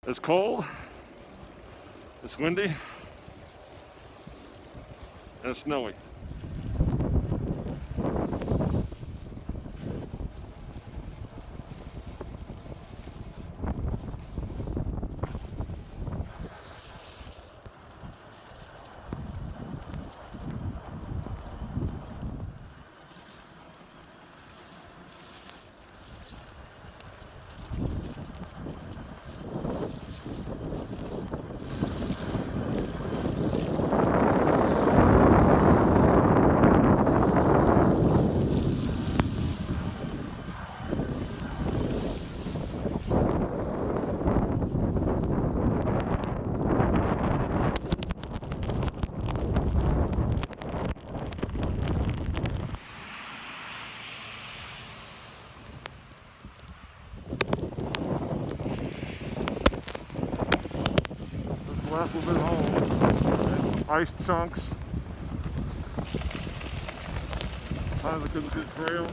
It's cold, it's windy, and it's snowy. Last little bit home. Ice chunks. Kind of a good trail.